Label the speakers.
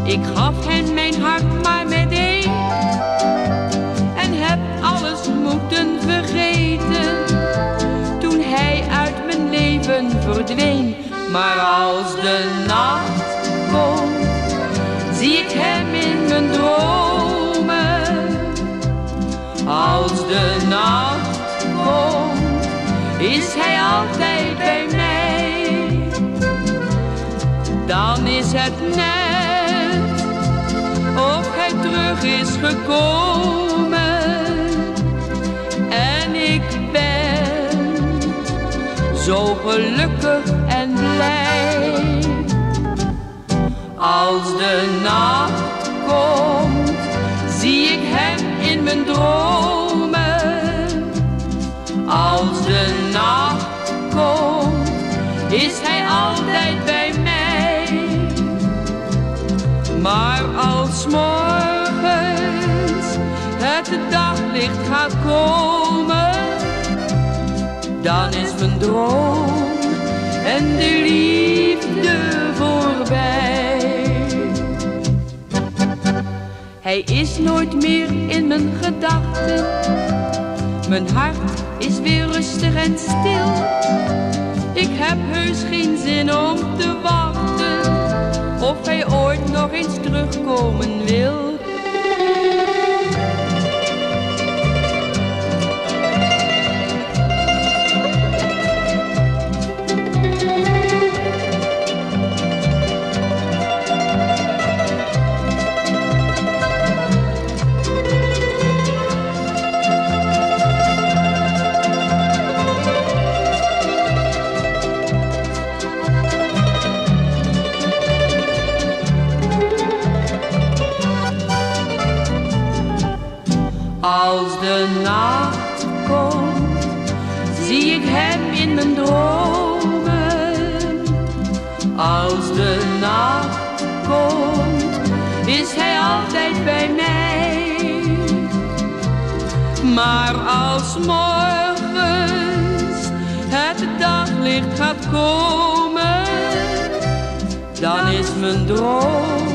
Speaker 1: Ik gaf hem mijn hart maar meteen en heb alles moeten vergeten toen hij uit mijn leven verdween. Maar als de nacht komt, zie ik hem in mijn dromen. Als de nacht komt, is hij altijd bij mij. Dan is het net of hij terug is gekomen en ik ben zo gelukkig en blij. Als de nacht komt, zie ik hem in mijn dromen. Als de nacht komt, is hij altijd bij mij. Maar als morgens het daglicht gaat komen, dan is mijn droom en de liefde voorbij. Hij is nooit meer in mijn gedachten. Mijn hart is weer rustig en stil. Ik heb heus geen zin om te wachten of hij ooit nog eens terugkomen wil. Als de nacht komt, zie ik hem in mijn dromen. Als de nacht komt, is hij altijd bij mij. Maar als morgens het daglicht gaat komen, dan is mijn droom